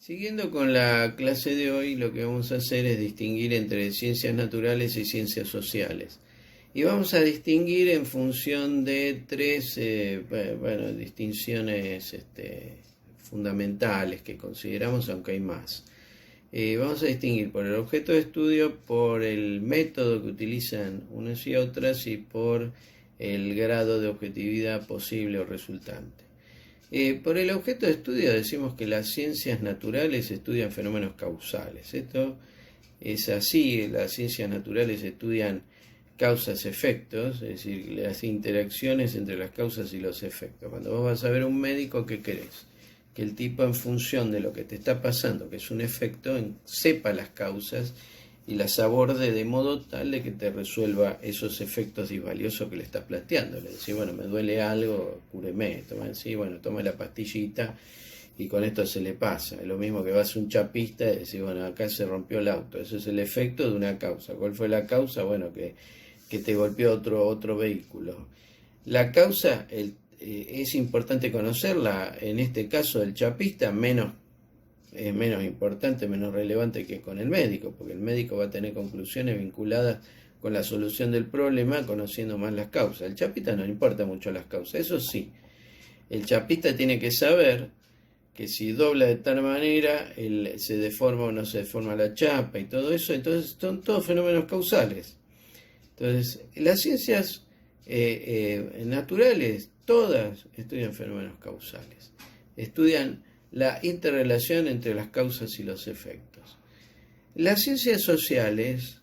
Siguiendo con la clase de hoy, lo que vamos a hacer es distinguir entre ciencias naturales y ciencias sociales. Y vamos a distinguir en función de tres distinciones fundamentales que consideramos, aunque hay más. Vamos a distinguir por el objeto de estudio, por el método que utilizan unas y otras y por el grado de objetividad posible o resultante. Por el objeto de estudio decimos que las ciencias naturales estudian fenómenos causales. Esto es así, las ciencias naturales estudian causas-efectos, es decir, las interacciones entre las causas y los efectos. Cuando vos vas a ver a un médico, ¿qué querés? Que el tipo, en función de lo que te está pasando, que es un efecto, sepa las causas y las aborde de modo tal de que te resuelva esos efectos disvaliosos que le estás planteando. Le decís, bueno, me duele algo, cúreme, toma la pastillita y con esto se le pasa. Es lo mismo que vas a un chapista y decís, bueno, acá se rompió el auto. Eso es el efecto de una causa. ¿Cuál fue la causa? Bueno, que te golpeó otro vehículo. La causa es importante conocerla. En este caso del chapista es menos importante, menos relevante que con el médico, porque el médico va a tener conclusiones vinculadas con la solución del problema, conociendo más las causas. El chapista no le importa mucho las causas, eso sí. El chapista tiene que saber que si dobla de tal manera, se deforma o no se deforma la chapa y todo eso, entonces son todos fenómenos causales. Entonces, las ciencias naturales, todas estudian fenómenos causales, estudian la interrelación entre las causas y los efectos. Las ciencias sociales,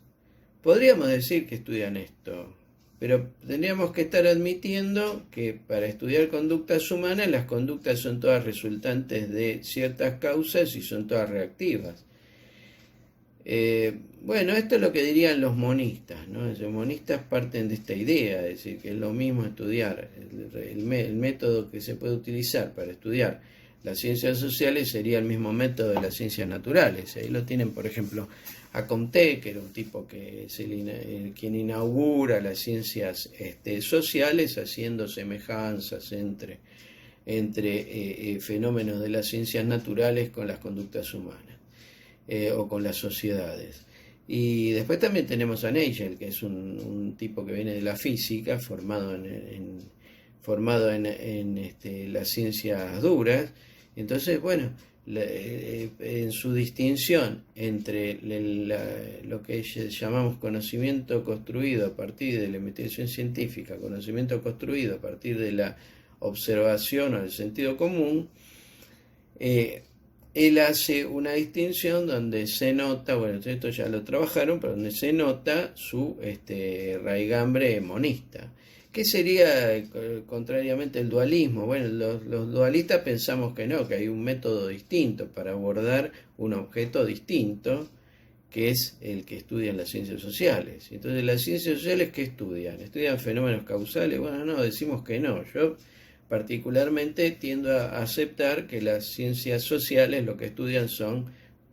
podríamos decir que estudian esto, pero tendríamos que estar admitiendo que para estudiar conductas humanas, las conductas son todas resultantes de ciertas causas y son todas reactivas. Esto es lo que dirían los monistas, ¿no? Los monistas parten de esta idea, es decir, que es lo mismo estudiar, el método que se puede utilizar para estudiar las ciencias sociales sería el mismo método de las ciencias naturales. Ahí lo tienen, por ejemplo, a Comte, que era un tipo que es quien inaugura las ciencias sociales, haciendo semejanzas entre fenómenos de las ciencias naturales con las conductas humanas. O con las sociedades. Y después también tenemos a Nagel, que es un tipo que viene de la física, formado en las ciencias duras. Entonces, en su distinción entre lo que llamamos conocimiento construido a partir de la investigación científica, conocimiento construido a partir de la observación o del sentido común, él hace una distinción donde se nota, esto ya lo trabajaron, pero donde se nota su raigambre monista. ¿Qué sería contrariamente el dualismo? Bueno, los dualistas pensamos que no, que hay un método distinto para abordar un objeto distinto, que es el que estudian las ciencias sociales. Entonces, ¿las ciencias sociales qué estudian? ¿Estudian fenómenos causales? Bueno, no, decimos que no. Yo particularmente tiendo a aceptar que las ciencias sociales lo que estudian son,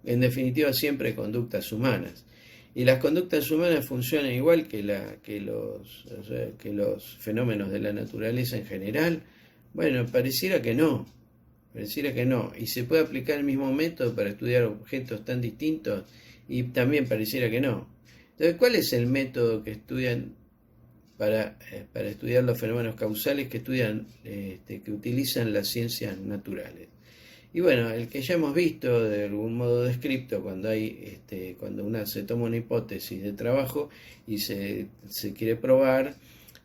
en definitiva, siempre conductas humanas. Y las conductas humanas funcionan igual que los fenómenos de la naturaleza en general. Bueno, pareciera que no. Y se puede aplicar el mismo método para estudiar objetos tan distintos, y también pareciera que no. Entonces, ¿cuál es el método que estudian para estudiar los fenómenos causales que utilizan las ciencias naturales? Y bueno, el que ya hemos visto de algún modo descripto, cuando se toma una hipótesis de trabajo y se quiere probar,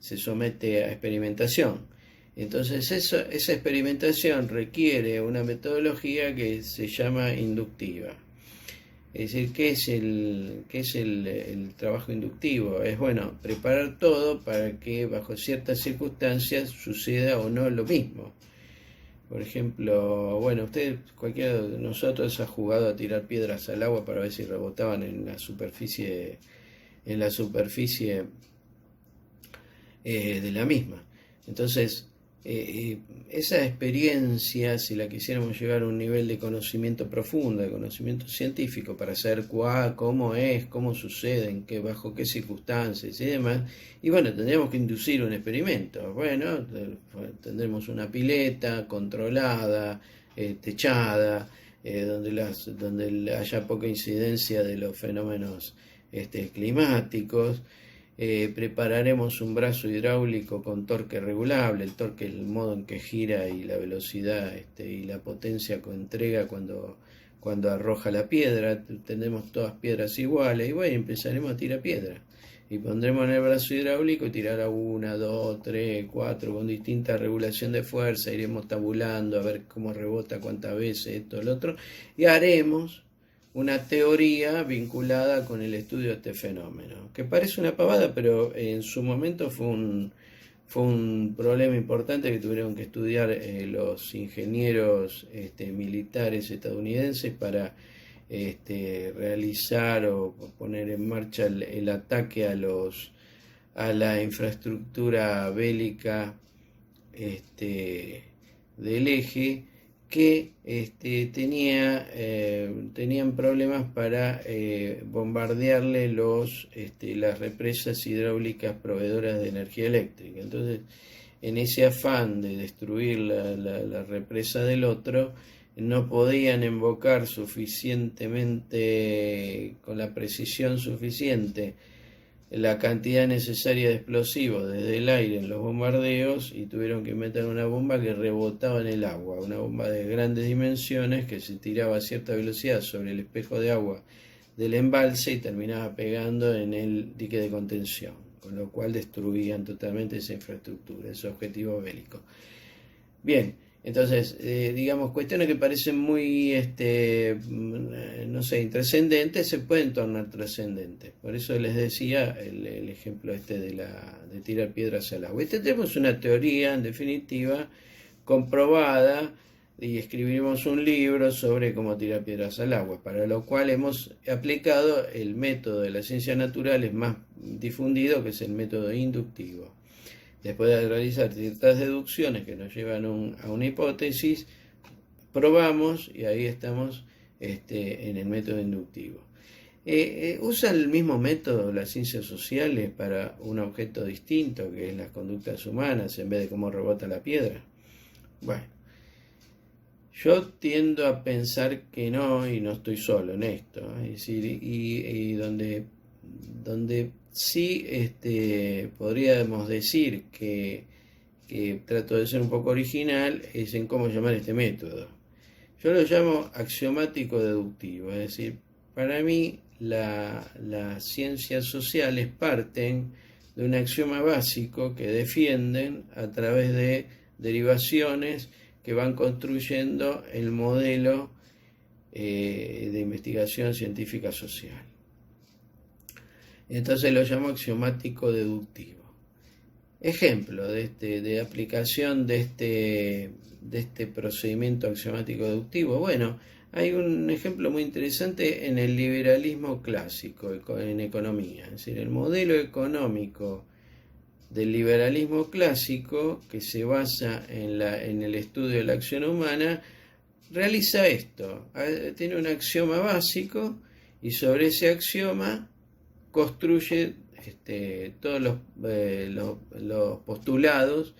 se somete a experimentación. Entonces esa experimentación requiere una metodología que se llama inductiva. Es decir, ¿qué es el trabajo inductivo? Es, preparar todo para que bajo ciertas circunstancias suceda o no lo mismo. Por ejemplo, cualquiera de nosotros ha jugado a tirar piedras al agua para ver si rebotaban en la superficie de la misma. Entonces, esa experiencia, si la quisiéramos llevar a un nivel de conocimiento profundo, de conocimiento científico, para saber cómo es, cómo sucede, bajo qué circunstancias y demás, tendríamos que inducir un experimento. Tendremos una pileta controlada, techada, donde haya poca incidencia de los fenómenos climáticos. Prepararemos un brazo hidráulico con torque regulable. El torque es el modo en que gira y la velocidad y la potencia que entrega cuando arroja la piedra. Tenemos todas piedras iguales y bueno, empezaremos a tirar piedra. Y pondremos en el brazo hidráulico y tirar a 1, 2, 3, 4 con distinta regulación de fuerza. Iremos tabulando a ver cómo rebota, cuántas veces, esto, lo otro. Y haremos una teoría vinculada con el estudio de este fenómeno, que parece una pavada, pero en su momento fue un problema importante que tuvieron que estudiar los ingenieros militares estadounidenses para realizar o poner en marcha el ataque a la infraestructura bélica del eje, que tenían problemas para bombardearle las represas hidráulicas proveedoras de energía eléctrica. Entonces, en ese afán de destruir la represa del otro, no podían invocar suficientemente, con la precisión suficiente, la cantidad necesaria de explosivos desde el aire en los bombardeos y tuvieron que meter una bomba que rebotaba en el agua, una bomba de grandes dimensiones que se tiraba a cierta velocidad sobre el espejo de agua del embalse y terminaba pegando en el dique de contención, con lo cual destruían totalmente esa infraestructura, ese objetivo bélico. Bien, entonces, digamos, cuestiones que parecen muy, no sé, intrascendentes, se pueden tornar trascendentes. Por eso les decía el ejemplo de tirar piedras al agua. Tenemos una teoría, en definitiva, comprobada, y escribimos un libro sobre cómo tirar piedras al agua, para lo cual hemos aplicado el método de las ciencias naturales más difundido, que es el método inductivo. Después de realizar ciertas deducciones que nos llevan a una hipótesis, probamos y ahí estamos en el método inductivo. ¿Usan el mismo método las ciencias sociales para un objeto distinto, que es las conductas humanas, en vez de cómo rebota la piedra? Bueno, yo tiendo a pensar que no, y no estoy solo en esto. Es decir, y donde sí podríamos decir que trato de ser un poco original es en cómo llamar este método. Yo lo llamo axiomático deductivo, es decir, para mí las ciencias sociales parten de un axioma básico que defienden a través de derivaciones que van construyendo el modelo de investigación científica social. Entonces lo llamo axiomático deductivo. Ejemplo de aplicación de este procedimiento axiomático deductivo. Bueno, hay un ejemplo muy interesante en el liberalismo clásico, en economía. Es decir, el modelo económico del liberalismo clásico, que se basa en el estudio de la acción humana, realiza esto. Tiene un axioma básico y sobre ese axioma construye todos los postulados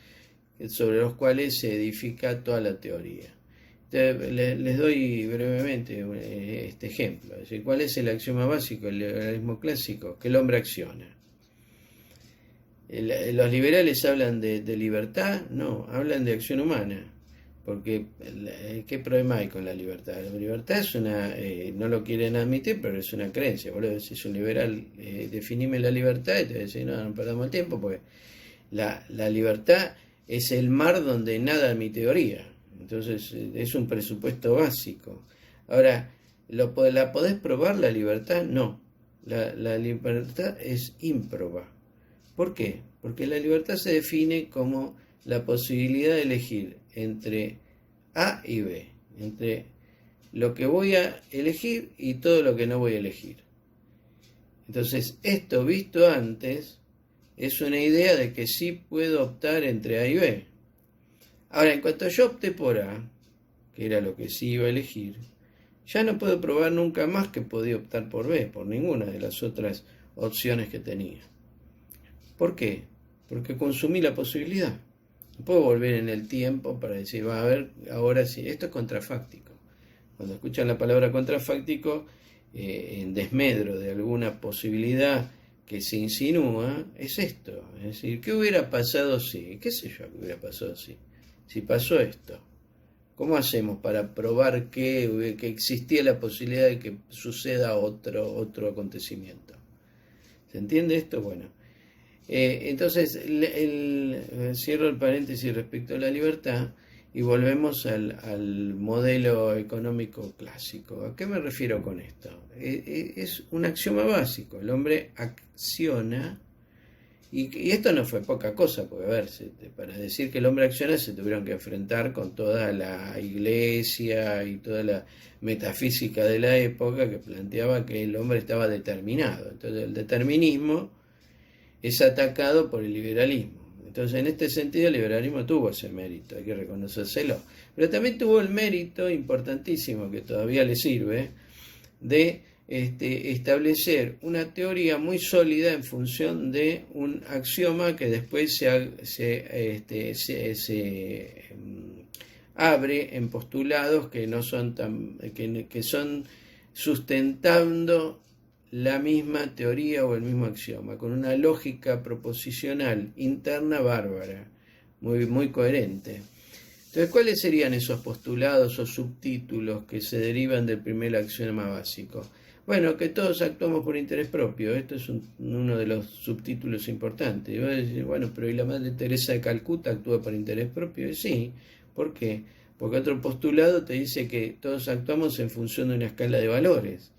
sobre los cuales se edifica toda la teoría. Entonces, les doy brevemente este ejemplo. Es decir, ¿cuál es el axioma básico del liberalismo clásico? Que el hombre acciona. ¿Los liberales hablan de libertad? No, hablan de acción humana. Porque, ¿qué problema hay con la libertad? La libertad es no lo quieren admitir, pero es una creencia. Vos le decís a un liberal, definime la libertad, y te decís, no perdamos el tiempo, porque la libertad es el mar donde nada mi teoría. Entonces, es un presupuesto básico. Ahora, ¿la podés probar la libertad? No. La libertad es ímproba. ¿Por qué? Porque la libertad se define como la posibilidad de elegir entre A y B, entre lo que voy a elegir y todo lo que no voy a elegir. Entonces, esto visto antes es una idea de que sí puedo optar entre A y B. Ahora, en cuanto yo opté por A, que era lo que sí iba a elegir, ya no puedo probar nunca más que podía optar por B, por ninguna de las otras opciones que tenía. ¿Por qué? Porque consumí la posibilidad. No puedo volver en el tiempo para decir, va a ver, ahora sí, esto es contrafáctico. Cuando escuchan la palabra contrafáctico, en desmedro de alguna posibilidad que se insinúa, es esto. Es decir, ¿qué hubiera pasado si? ¿Qué sé yo qué hubiera pasado si pasó esto? ¿Cómo hacemos para probar que existía la posibilidad de que suceda otro acontecimiento? ¿Se entiende esto? Bueno, entonces cierro el paréntesis respecto a la libertad y volvemos al modelo económico clásico. ¿A qué me refiero con esto? Es un axioma básico. El hombre acciona. Y esto no fue poca cosa, porque a ver, para decir que el hombre acciona se tuvieron que enfrentar con toda la iglesia y toda la metafísica de la época que planteaba que el hombre estaba determinado. Entonces el determinismo es atacado por el liberalismo. Entonces en este sentido el liberalismo tuvo ese mérito, hay que reconocérselo. Pero también tuvo el mérito importantísimo que todavía le sirve de establecer una teoría muy sólida en función de un axioma que después se abre en postulados que no son que son sustentando la misma teoría o el mismo axioma, con una lógica proposicional interna bárbara, muy coherente. Entonces, ¿cuáles serían esos postulados o subtítulos que se derivan del primer axioma básico? Bueno, que todos actuamos por interés propio. Esto es uno de los subtítulos importantes. Y vos decís, bueno, pero ¿y la Madre Teresa de Calcuta actúa por interés propio? Y sí. ¿Por qué? Porque otro postulado te dice que todos actuamos en función de una escala de valores.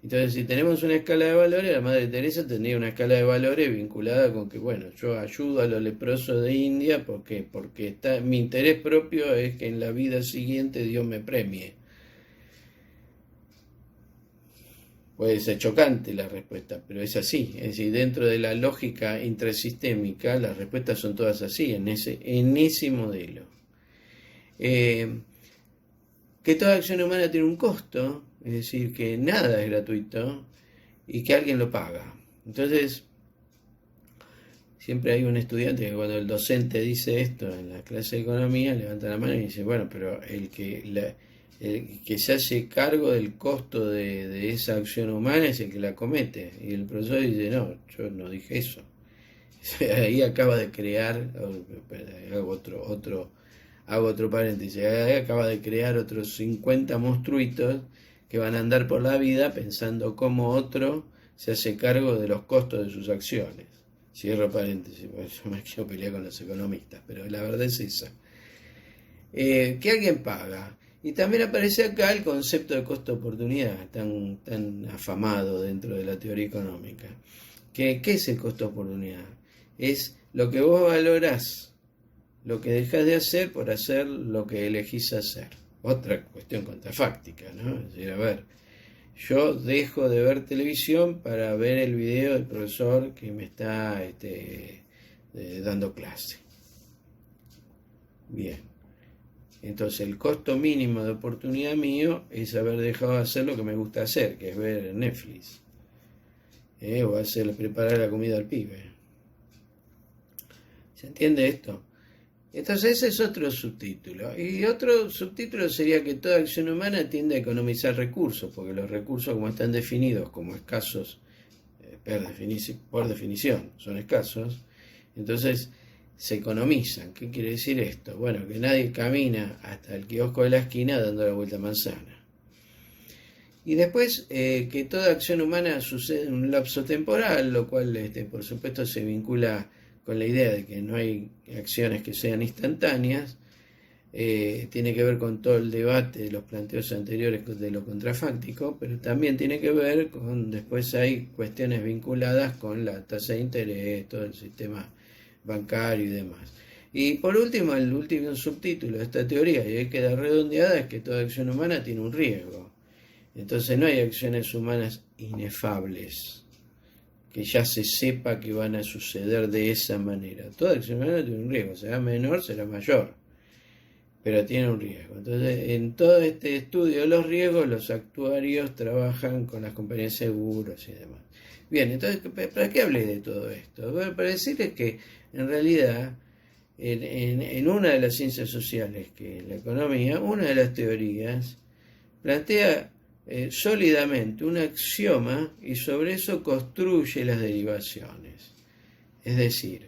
Entonces, si tenemos una escala de valores, la Madre Teresa tendría una escala de valores vinculada con que, bueno, yo ayudo a los leprosos de India porque mi interés propio es que en la vida siguiente Dios me premie. Puede ser chocante la respuesta, pero es así. Es decir, dentro de la lógica intrasistémica, las respuestas son todas así, en ese modelo. Que toda acción humana tiene un costo, es decir, que nada es gratuito y que alguien lo paga. Entonces, siempre hay un estudiante que cuando el docente dice esto en la clase de economía, levanta la mano y dice, bueno, pero el que se hace cargo del costo de esa acción humana es el que la comete. Y el profesor dice, no, yo no dije eso. Ahí acaba de crear, hago otro paréntesis, ahí acaba de crear otros 50 monstruitos que van a andar por la vida pensando cómo otro se hace cargo de los costos de sus acciones. Cierro paréntesis, porque yo me quiero pelear con los economistas, pero la verdad es esa. Que alguien paga. Y también aparece acá el concepto de costo-oportunidad, tan afamado dentro de la teoría económica. ¿Qué es el costo-oportunidad? Es lo que vos valorás, lo que dejás de hacer por hacer lo que elegís hacer. Otra cuestión contrafáctica, ¿no? Es decir, a ver, yo dejo de ver televisión para ver el video del profesor que me está dando clase. Bien. Entonces el costo mínimo de oportunidad mío es haber dejado de hacer lo que me gusta hacer, que es ver Netflix. O preparar la comida al pibe. ¿Se entiende esto? Entonces ese es otro subtítulo. Y otro subtítulo sería que toda acción humana tiende a economizar recursos, porque los recursos, como están definidos como escasos, por definición son escasos, entonces se economizan. ¿Qué quiere decir esto? Bueno, que nadie camina hasta el kiosco de la esquina dando la vuelta a manzana. Y después que toda acción humana sucede en un lapso temporal, lo cual por supuesto se vincula con la idea de que no hay acciones que sean instantáneas. Tiene que ver con todo el debate de los planteos anteriores de lo contrafáctico, pero también tiene que ver con, después hay cuestiones vinculadas con la tasa de interés, todo el sistema bancario y demás. Y por último, el último subtítulo de esta teoría, y hay que dar redondeada, es que toda acción humana tiene un riesgo. Entonces no hay acciones humanas inefables, que ya se sepa que van a suceder de esa manera. Toda acción humana tiene un riesgo, será menor, será mayor, pero tiene un riesgo. Entonces, en todo este estudio de los riesgos, los actuarios trabajan con las compañías de seguros y demás. Bien, entonces, ¿para qué hablé de todo esto? Bueno, para decirles que, en realidad, en una de las ciencias sociales, que es la economía, una de las teorías plantea sólidamente un axioma y sobre eso construye las derivaciones. Es decir,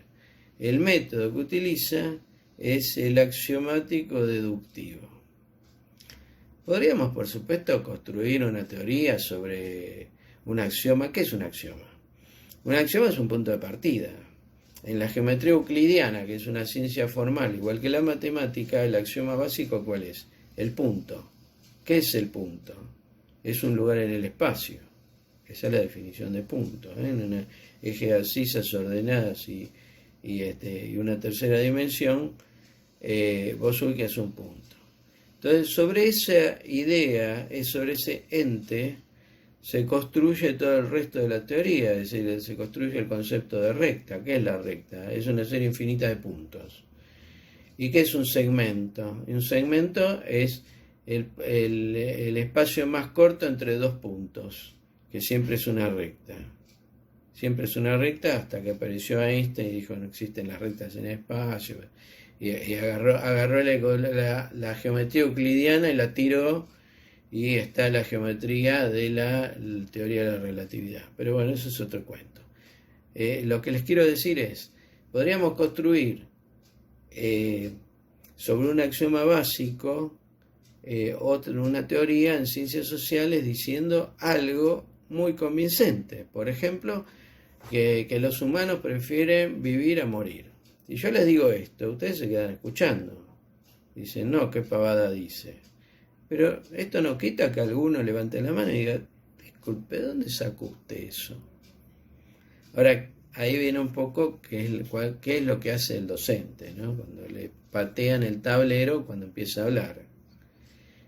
el método que utiliza es el axiomático deductivo. Podríamos, por supuesto, construir una teoría sobre un axioma. ¿Qué es un axioma? Un axioma es un punto de partida. En la geometría euclidiana, que es una ciencia formal, igual que la matemática, el axioma básico, ¿cuál es? El punto. ¿Qué es el punto? Es un lugar en el espacio. Esa es la definición de punto. En un eje de abscisas ordenadas y una tercera dimensión, vos ubicas un punto. Entonces, sobre esa idea, sobre ese ente, se construye todo el resto de la teoría, es decir, se construye el concepto de recta. ¿Qué es la recta? Es una serie infinita de puntos. ¿Y qué es un segmento? Un segmento es el espacio más corto entre dos puntos, que siempre es una recta. Siempre es una recta hasta que apareció Einstein y dijo no existen las rectas en el espacio. Y agarró la geometría euclidiana y la tiró, y está la geometría de la teoría de la relatividad. Pero bueno, eso es otro cuento. Lo que les quiero decir es, podríamos construir sobre un axioma básico una teoría en ciencias sociales diciendo algo muy convincente. Por ejemplo, que los humanos prefieren vivir a morir. Si yo les digo esto, ustedes se quedan escuchando. Dicen, no, qué pavada dice. Pero esto no quita que alguno levante la mano y diga, disculpe, ¿dónde sacó usted eso? Ahora, ahí viene un poco qué es lo que hace el docente, ¿no? Cuando le patean el tablero cuando empieza a hablar.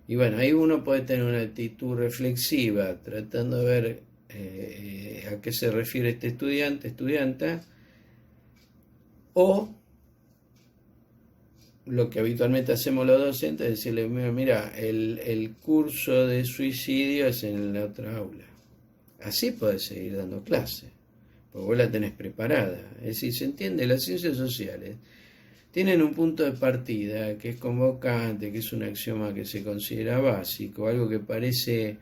Y bueno, ahí uno puede tener una actitud reflexiva, tratando de ver a qué se refiere este estudianta, o lo que habitualmente hacemos los docentes, es decirle, mira, el curso de suicidio es en la otra aula. Así podés seguir dando clase, porque vos la tenés preparada. Es decir, se entiende, las ciencias sociales tienen un punto de partida que es convocante, que es un axioma que se considera básico, algo que parece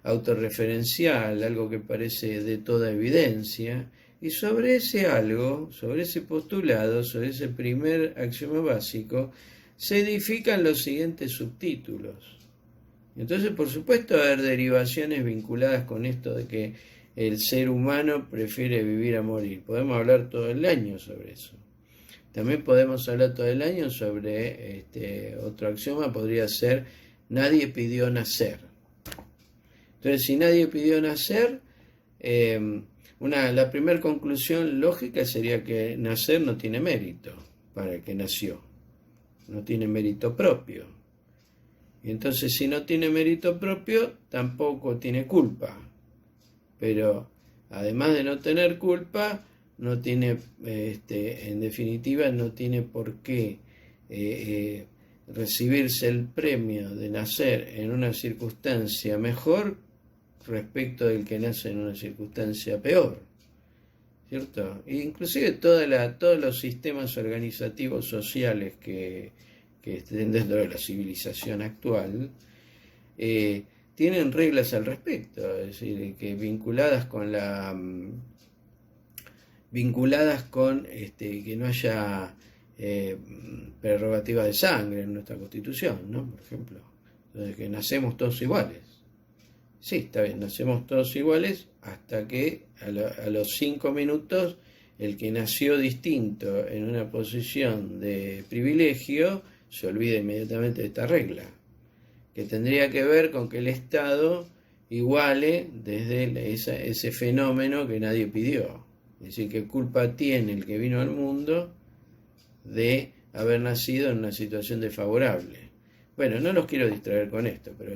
autorreferencial, algo que parece de toda evidencia, y sobre ese algo, sobre ese postulado, sobre ese primer axioma básico, se edifican los siguientes subtítulos. Entonces, por supuesto, va a haber derivaciones vinculadas con esto de que el ser humano prefiere vivir a morir. Podemos hablar todo el año sobre eso. También podemos hablar todo el año sobre otro axioma, podría ser, nadie pidió nacer. Entonces, si nadie pidió nacer, la primera conclusión lógica sería que nacer no tiene mérito para el que nació, no tiene mérito propio. Y entonces, si no tiene mérito propio, tampoco tiene culpa. Pero además de no tener culpa, no tiene, en definitiva, no tiene por qué recibirse el premio de nacer en una circunstancia mejor respecto del que nace en una circunstancia peor, ¿cierto? E inclusive todos los sistemas organizativos sociales que estén dentro de la civilización actual tienen reglas al respecto, es decir, que vinculadas con que no haya prerrogativa de sangre en nuestra Constitución, ¿no? Por ejemplo, entonces, que nacemos todos iguales. Sí, está bien, nacemos todos iguales hasta que a los 5 minutos el que nació distinto en una posición de privilegio se olvida inmediatamente de esta regla, que tendría que ver con que el Estado iguale desde ese fenómeno que nadie pidió. Es decir, ¿qué culpa tiene el que vino al mundo de haber nacido en una situación desfavorable? Bueno, no los quiero distraer con esto, pero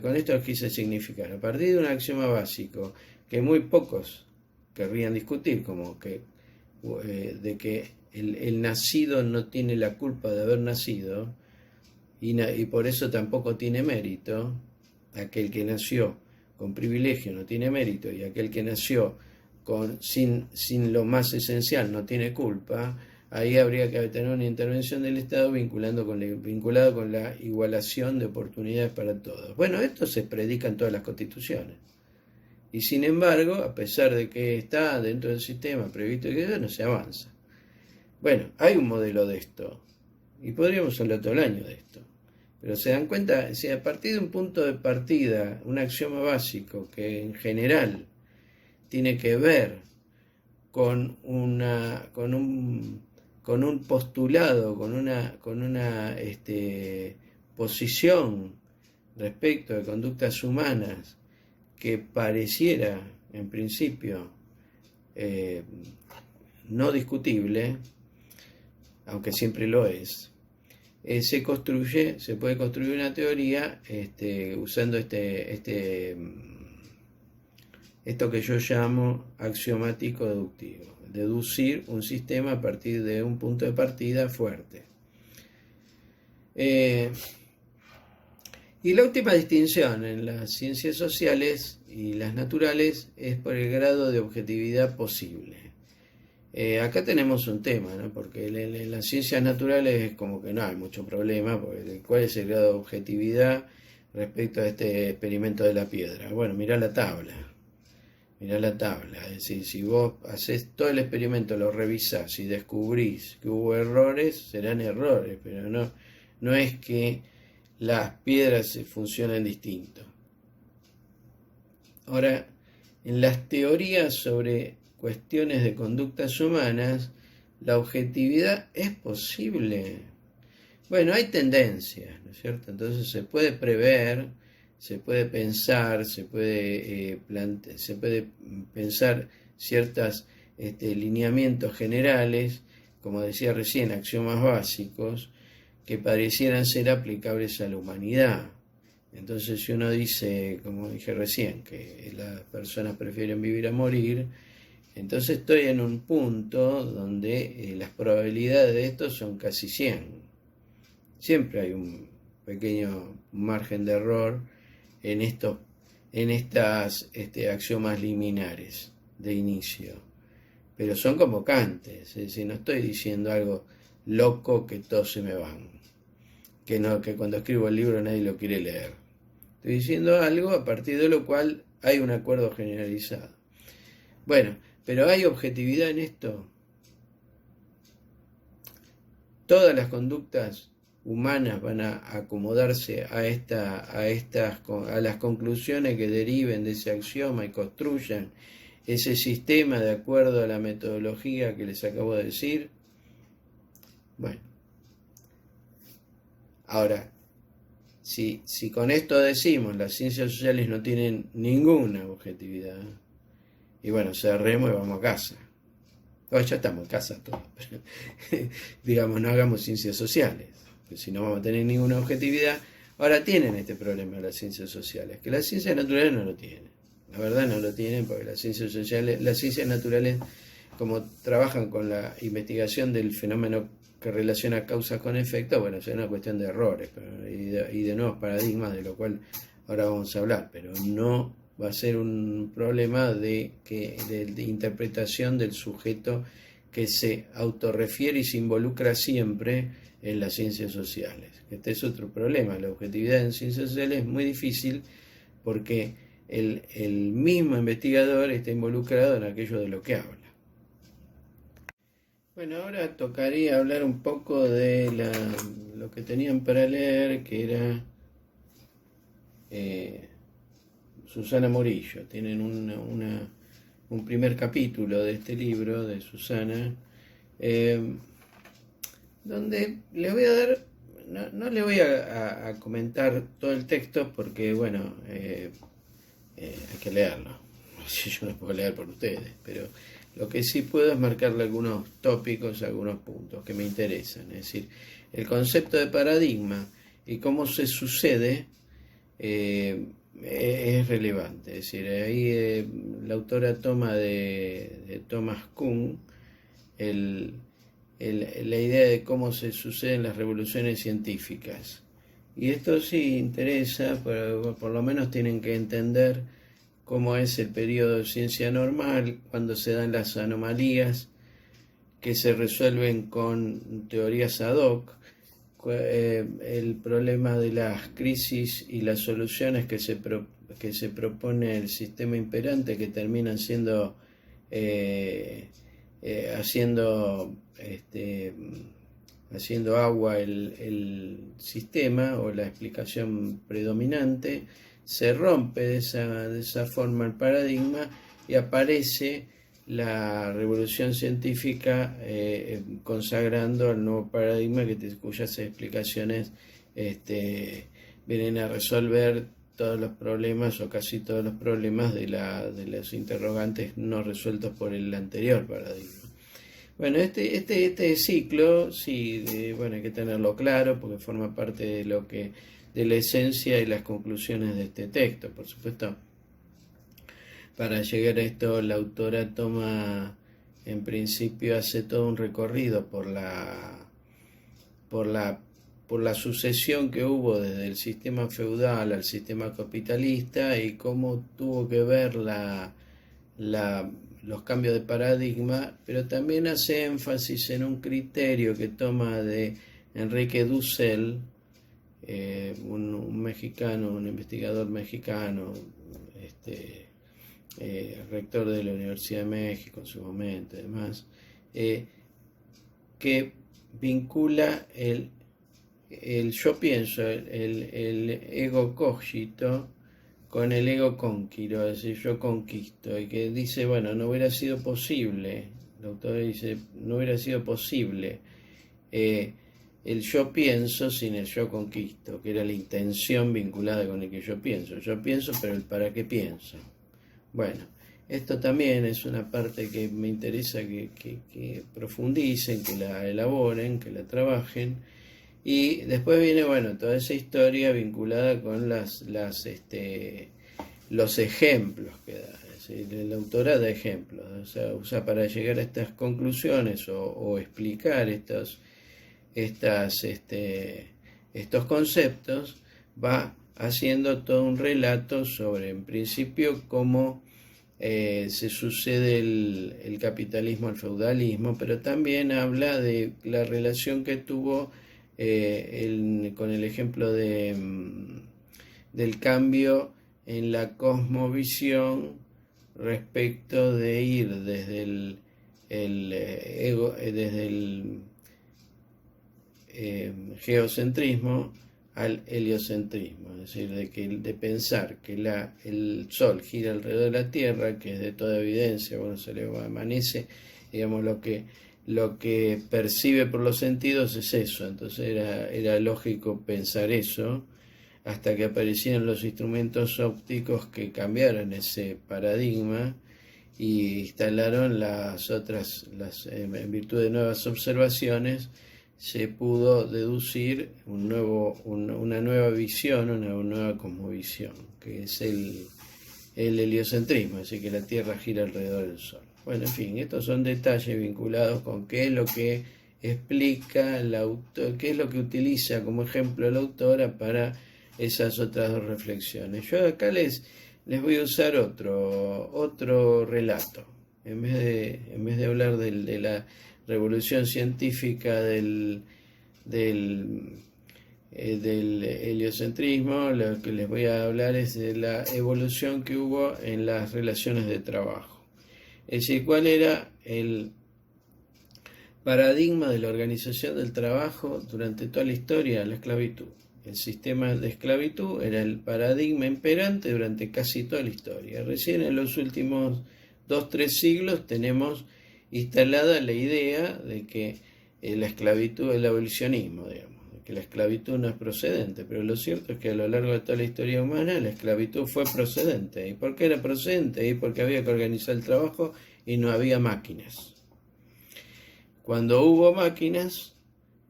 con esto les quise significar, a partir de un axioma básico que muy pocos querrían discutir, como que de que el nacido no tiene la culpa de haber nacido, y por eso tampoco tiene mérito. Aquel que nació con privilegio no tiene mérito, y aquel que nació sin lo más esencial no tiene culpa. ahí habría que tener una intervención del Estado vinculado con la igualación de oportunidades para todos. Bueno, esto se predica en todas las constituciones. Y sin embargo, a pesar de que está dentro del sistema previsto que eso, no se avanza. Bueno, hay un modelo de esto, y podríamos hablar todo el año de esto. Pero se dan cuenta, si a partir de un punto de partida, un axioma básico que en general tiene que ver con un postulado, con una posición respecto de conductas humanas que pareciera, en principio, no discutible, aunque siempre lo es, se puede construir una teoría usando esto que yo llamo axiomático deductivo, deducir un sistema a partir de un punto de partida fuerte. Y la última distinción en las ciencias sociales y las naturales es por el grado de objetividad posible. Acá tenemos un tema, ¿no? Porque en las ciencias naturales es como que no hay mucho problema, porque ¿cuál es el grado de objetividad respecto a este experimento de la piedra? Bueno, mirá la tabla, es decir, si vos haces todo el experimento, lo revisás y descubrís que hubo errores, serán errores, pero no es que las piedras funcionan distinto. Ahora, en las teorías sobre cuestiones de conductas humanas, ¿la objetividad es posible? Bueno, hay tendencias, ¿no es cierto? Entonces se puede prever, se puede pensar, se puede pensar ciertos lineamientos generales, como decía recién, axiomas básicos, que parecieran ser aplicables a la humanidad. Entonces, si uno dice, como dije recién, que las personas prefieren vivir a morir, entonces estoy en un punto donde las probabilidades de esto son casi 100. Siempre hay un pequeño margen de error en estas axiomas liminares de inicio, pero son convocantes, es decir, no estoy diciendo algo loco que todos se me van, que cuando escribo el libro nadie lo quiere leer. Estoy diciendo algo a partir de lo cual hay un acuerdo generalizado. Bueno, pero ¿hay objetividad en esto? Todas las conductas humanas van a acomodarse a las conclusiones que deriven de ese axioma y construyan ese sistema de acuerdo a la metodología que les acabo de decir. Bueno, ahora, si con esto decimos las ciencias sociales no tienen ninguna objetividad, y bueno, cerremos y vamos a casa. Oh, ya estamos en casa todos, pero digamos, no hagamos ciencias sociales, porque si no vamos a tener ninguna objetividad. Ahora tienen este problema las ciencias sociales, que las ciencias naturales no lo tienen. La verdad no lo tienen, porque las ciencias naturales, como trabajan con la investigación del fenómeno que relaciona causas con efectos, bueno, es una cuestión de errores y de nuevos paradigmas, de lo cual ahora vamos a hablar, pero no va a ser un problema de interpretación del sujeto que se autorrefiere y se involucra siempre en las ciencias sociales. Este es otro problema. La objetividad en ciencias sociales es muy difícil porque el mismo investigador está involucrado en aquello de lo que habla. Bueno, ahora tocaría hablar un poco de lo que tenían para leer, que era Susana Morillo. Tienen un primer capítulo de este libro de Susana, donde le voy a dar, no le voy a comentar todo el texto porque, bueno, hay que leerlo. Yo no puedo leer por ustedes, pero lo que sí puedo es marcarle algunos tópicos, algunos puntos que me interesan. Es decir, el concepto de paradigma y cómo se sucede es relevante. Es decir, ahí la autora toma de Thomas Kuhn la idea de cómo se suceden las revoluciones científicas. Y esto sí interesa, pero por lo menos tienen que entender cómo es el periodo de ciencia normal, cuando se dan las anomalías que se resuelven con teorías ad hoc, el problema de las crisis y las soluciones que se propone el sistema imperante, que terminan siendo haciendo agua el sistema o la explicación predominante, se rompe de esa forma el paradigma y aparece la revolución científica consagrando el nuevo paradigma cuyas explicaciones vienen a resolver todos los problemas o casi todos los problemas de los interrogantes no resueltos por el anterior paradigma. Bueno, este ciclo, sí, bueno, hay que tenerlo claro porque forma parte de la esencia y las conclusiones de este texto. Por supuesto, para llegar a esto, la autora en principio, hace todo un recorrido por la sucesión que hubo desde el sistema feudal al sistema capitalista y cómo tuvo que ver los cambios de paradigma, pero también hace énfasis en un criterio que toma de Enrique Dussel, un mexicano, un investigador mexicano, rector de la Universidad de México en su momento y demás, que vincula el yo pienso, el ego cogito con el ego conquiro, es decir, yo conquisto, y que dice, bueno, no hubiera sido posible, el autor dice, no hubiera sido posible el yo pienso sin el yo conquisto, que era la intención vinculada con el que yo pienso, pero el para qué pienso. Bueno, esto también es una parte que me interesa que profundicen, que la elaboren, que la trabajen. Y después viene, bueno, toda esa historia vinculada con los ejemplos que da. Es decir, la autora da ejemplos, o sea, usa para llegar a estas conclusiones o explicar estos conceptos, va haciendo todo un relato sobre, en principio, cómo se sucede el capitalismo al feudalismo, pero también habla de la relación que tuvo con el ejemplo del cambio en la cosmovisión respecto de ir desde el geocentrismo al heliocentrismo, es decir, de pensar que el Sol gira alrededor de la Tierra, que es de toda evidencia, bueno, se le amanece, digamos, lo que percibe por los sentidos es eso. Entonces era lógico pensar eso, hasta que aparecieron los instrumentos ópticos que cambiaron ese paradigma y instalaron en virtud de nuevas observaciones, se pudo deducir una nueva visión, una nueva cosmovisión, que es el heliocentrismo, es decir, que la Tierra gira alrededor del Sol. Bueno, en fin, estos son detalles vinculados con qué es lo que explica el autor, qué es lo que utiliza como ejemplo la autora para esas otras dos reflexiones. Yo acá les voy a usar otro relato. En vez de hablar de la revolución científica del heliocentrismo, lo que les voy a hablar es de la evolución que hubo en las relaciones de trabajo. Es decir, ¿cuál era el paradigma de la organización del trabajo durante toda la historia? La esclavitud. El sistema de esclavitud era el paradigma imperante durante casi toda la historia. Recién en los últimos 2-3 siglos tenemos instalada la idea de que la esclavitud es el abolicionismo, digamos, que la esclavitud no es procedente, pero lo cierto es que a lo largo de toda la historia humana la esclavitud fue procedente. ¿Y por qué era procedente? Y porque había que organizar el trabajo y no había máquinas. Cuando hubo máquinas,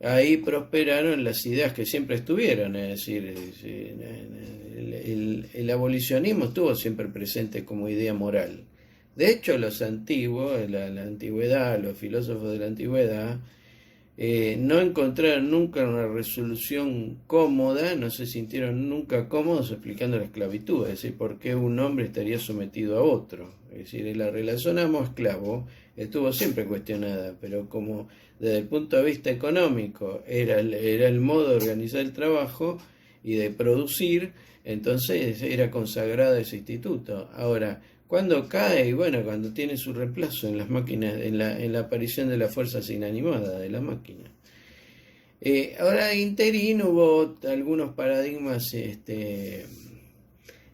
ahí prosperaron las ideas que siempre estuvieron, es decir, el abolicionismo estuvo siempre presente como idea moral. De hecho, los antiguos, la antigüedad, los filósofos de la antigüedad, no encontraron nunca una resolución cómoda, no se sintieron nunca cómodos explicando la esclavitud, es decir, por qué un hombre estaría sometido a otro. Es decir, la relación amo-esclavo estuvo siempre cuestionada, pero como desde el punto de vista económico era el modo de organizar el trabajo y de producir, entonces era consagrado ese instituto. Ahora, cuando cae, y bueno, cuando tiene su reemplazo en las máquinas, en la aparición de las fuerzas inanimadas de la máquina. Ahora, interín hubo algunos paradigmas en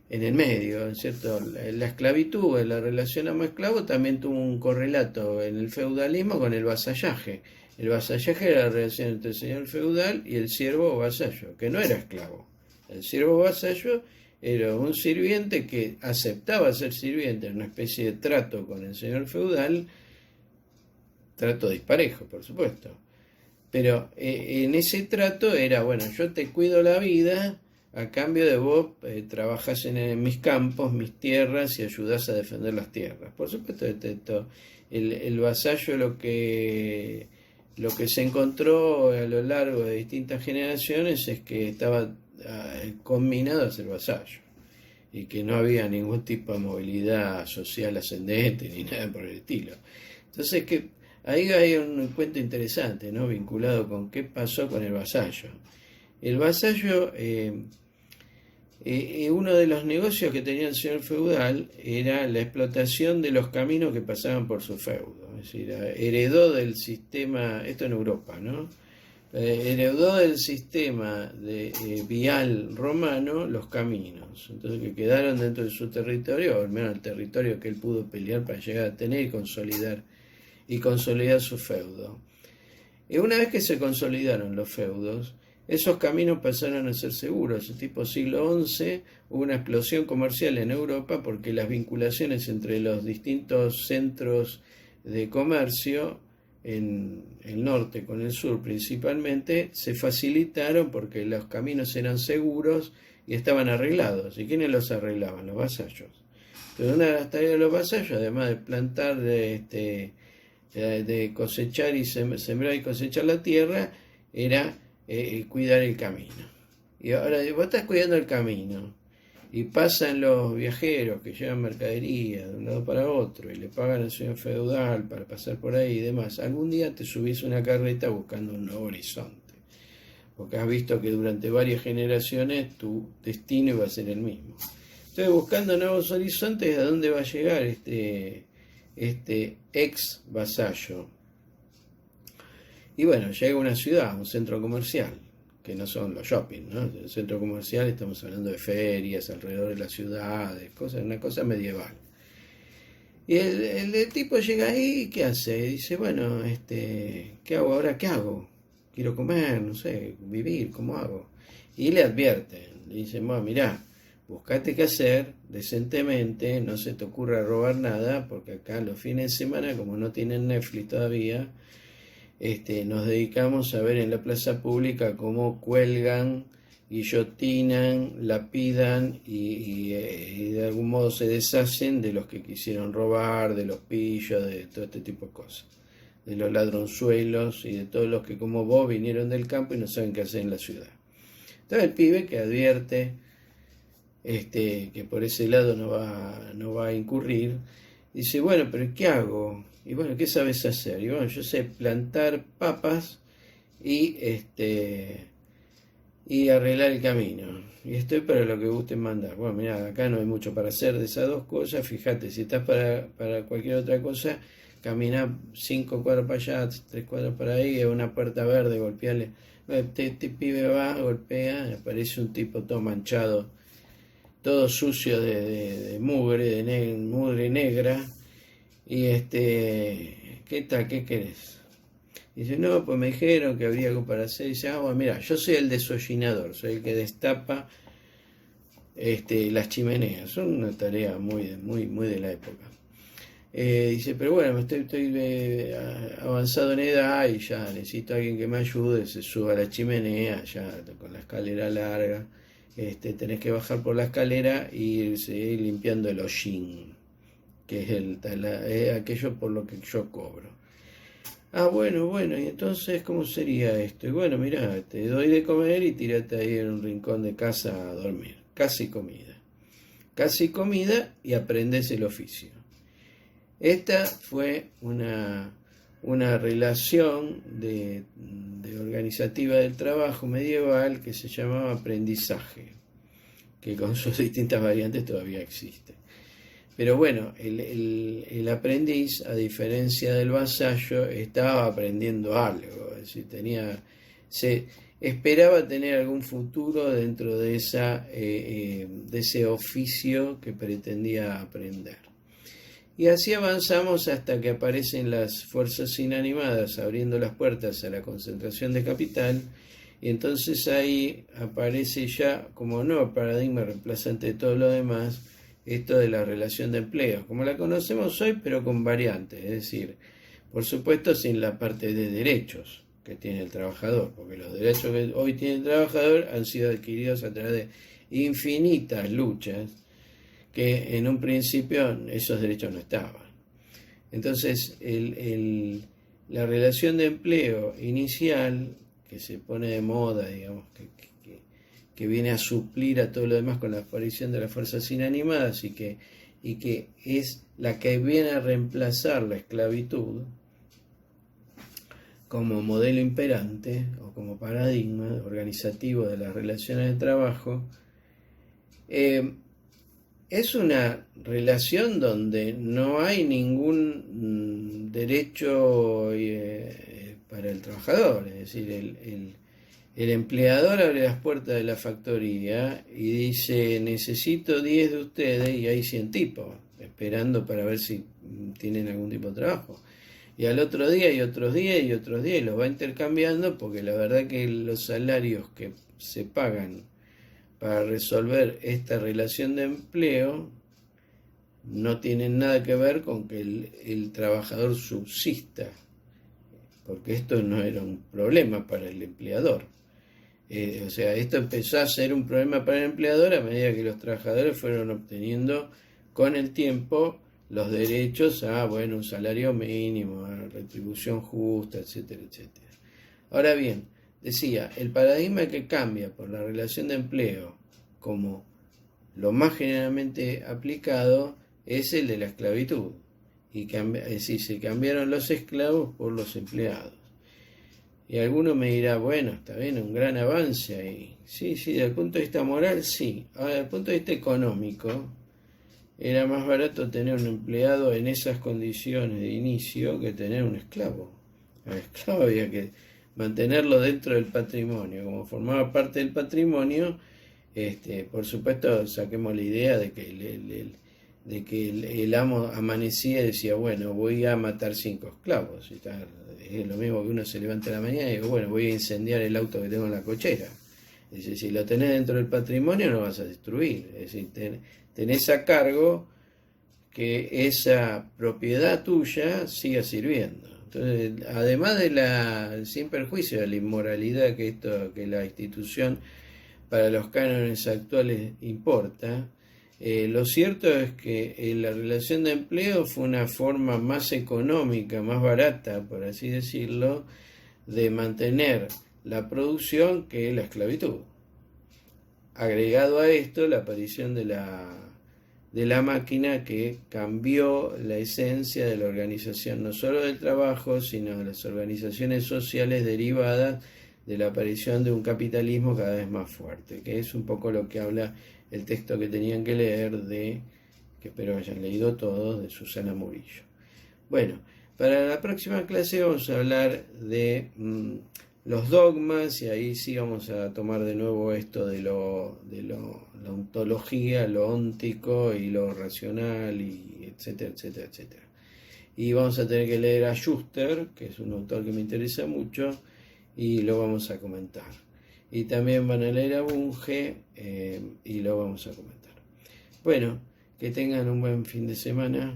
el medio, ¿cierto? La esclavitud, la relación amo-esclavo también tuvo un correlato en el feudalismo con el vasallaje. El vasallaje era la relación entre el señor feudal y el siervo o vasallo, que no era esclavo. El siervo vasallo era un sirviente que aceptaba ser sirviente en una especie de trato con el señor feudal, trato disparejo, por supuesto. Pero en ese trato era, bueno, yo te cuido la vida, a cambio de vos trabajás en mis campos, mis tierras y ayudás a defender las tierras. Por supuesto, el vasallo lo que se encontró a lo largo de distintas generaciones es que estaba combinado a ser vasallo y que no había ningún tipo de movilidad social ascendente ni nada por el estilo. Entonces que ahí hay un cuento interesante, ¿no? Vinculado con qué pasó con el vasallo. El vasallo, uno de los negocios que tenía el señor feudal era la explotación de los caminos que pasaban por su feudo. Es decir, heredó del sistema, esto en Europa, ¿no? Heredó del sistema vial romano los caminos, entonces que quedaron dentro de su territorio, o al menos el territorio que él pudo pelear para llegar a tener y consolidar su feudo. Y una vez que se consolidaron los feudos, esos caminos pasaron a ser seguros. Tipo siglo XI hubo una explosión comercial en Europa porque las vinculaciones entre los distintos centros de comercio en el norte con el sur principalmente se facilitaron porque los caminos eran seguros y estaban arreglados. ¿Y quiénes los arreglaban? Los vasallos. Entonces, una de las tareas de los vasallos, además de plantar, de cosechar y sembrar y cosechar la tierra, era cuidar el camino. Y ahora vos estás cuidando el camino y pasan los viajeros que llevan mercadería de un lado para otro y le pagan al señor feudal para pasar por ahí y demás. Algún día te subís a una carreta buscando un nuevo horizonte, porque has visto que durante varias generaciones tu destino iba a ser el mismo. Entonces, buscando nuevos horizontes, ¿a dónde va a llegar este ex vasallo? Y bueno, llega a una ciudad, un centro comercial, que no son los shopping, ¿no? El centro comercial estamos hablando de ferias alrededor de las ciudades, una cosa medieval. Y el tipo llega ahí y ¿qué hace? Dice, bueno, ¿qué hago ahora? ¿Qué hago? Quiero comer, no sé, vivir, ¿cómo hago? Y le advierten, le dicen, bueno, mirá, buscate qué hacer decentemente, no se te ocurra robar nada, porque acá los fines de semana, como no tienen Netflix todavía, nos dedicamos a ver en la plaza pública cómo cuelgan, guillotinan, lapidan y de algún modo se deshacen de los que quisieron robar, de los pillos, de todo este tipo de cosas, de los ladronzuelos y de todos los que como vos vinieron del campo y no saben qué hacer en la ciudad. Entonces el pibe que advierte que por ese lado no va a incurrir, dice, bueno, pero ¿qué hago? Y bueno, ¿qué sabes hacer? Y bueno, yo sé plantar papas y arreglar el camino. Y estoy para lo que gusten mandar. Bueno, mirá, acá no hay mucho para hacer de esas dos cosas. Fíjate, si estás para cualquier otra cosa, camina 5 cuadros para allá, 3 cuadros para ahí, a una puerta verde, golpearle. Este pibe va, golpea, aparece un tipo todo manchado, todo sucio de mugre, mugre negra. Y ¿qué tal? ¿Qué querés? Dice, no, pues me dijeron que habría algo para hacer. Dice, bueno, mira, yo soy el desollinador, soy el que destapa las chimeneas. Son una tarea muy de la época. Dice, pero bueno, estoy avanzado en edad y ya necesito a alguien que me ayude. Se suba a la chimenea, ya con la escalera larga. Tenés que bajar por la escalera e irse limpiando el hollín, que es aquello por lo que yo cobro. bueno, y entonces, ¿cómo sería esto? Y bueno, mirá, te doy de comer y tírate ahí en un rincón de casa a dormir. Casi comida. Casi comida y aprendes el oficio. Esta fue una relación de organizativa del trabajo medieval que se llamaba aprendizaje, que con sus distintas variantes todavía existe. Pero bueno, el aprendiz, a diferencia del vasallo, estaba aprendiendo algo, es decir, se esperaba tener algún futuro dentro de ese oficio que pretendía aprender. Y así avanzamos hasta que aparecen las fuerzas inanimadas abriendo las puertas a la concentración de capital, y entonces ahí aparece ya como nuevo paradigma reemplazante de todo lo demás, esto de la relación de empleo, como la conocemos hoy, pero con variantes, es decir, por supuesto sin la parte de derechos que tiene el trabajador, porque los derechos que hoy tiene el trabajador han sido adquiridos a través de infinitas luchas, que en un principio esos derechos no estaban. Entonces, la relación de empleo inicial, que se pone de moda, digamos, que viene a suplir a todo lo demás con la aparición de las fuerzas inanimadas y que es la que viene a reemplazar la esclavitud como modelo imperante o como paradigma organizativo de las relaciones de trabajo, es una relación donde no hay ningún derecho para el trabajador, es decir, el empleador abre las puertas de la factoría y dice, necesito 10 de ustedes, y hay 100 tipos, esperando para ver si tienen algún tipo de trabajo. Y al otro día y otros días y otros días, y los va intercambiando, porque la verdad que los salarios que se pagan para resolver esta relación de empleo no tienen nada que ver con que el trabajador subsista, porque esto no era un problema para el empleador. O sea, esto empezó a ser un problema para el empleador a medida que los trabajadores fueron obteniendo con el tiempo los derechos a, un salario mínimo, a retribución justa, etcétera, etcétera. Ahora bien, decía, el paradigma que cambia por la relación de empleo como lo más generalmente aplicado es el de la esclavitud. Es decir, se cambiaron los esclavos por los empleados. Y alguno me dirá, bueno, está bien, un gran avance ahí. Sí, desde el punto de vista moral, sí. Ahora, desde el punto de vista económico, era más barato tener un empleado en esas condiciones de inicio que tener un esclavo. Al esclavo había que mantenerlo dentro del patrimonio. Como formaba parte del patrimonio, por supuesto, saquemos la idea de que el amo amanecía y decía, bueno, voy a matar 5 esclavos. Es lo mismo que uno se levanta a la mañana y dice, bueno, voy a incendiar el auto que tengo en la cochera. Es decir, si lo tenés dentro del patrimonio no lo vas a destruir. Es decir, tenés a cargo que esa propiedad tuya siga sirviendo. Entonces, además sin perjuicio de la inmoralidad que la institución para los cánones actuales importa, lo cierto es que la relación de empleo fue una forma más económica, más barata, por así decirlo, de mantener la producción que la esclavitud. Agregado a esto, la aparición de la máquina, que cambió la esencia de la organización, no solo del trabajo, sino de las organizaciones sociales derivadas de la aparición de un capitalismo cada vez más fuerte, que es un poco lo que habla el texto que tenían que leer que espero hayan leído todos, de Susana Murillo. Bueno, para la próxima clase vamos a hablar de los dogmas, y ahí sí vamos a tomar de nuevo esto de la ontología, lo óntico y lo racional, y etcétera, etcétera, etcétera. Y vamos a tener que leer a Schuster, que es un autor que me interesa mucho, y lo vamos a comentar. Y también van a leer a Bunge y lo vamos a comentar. Bueno, que tengan un buen fin de semana.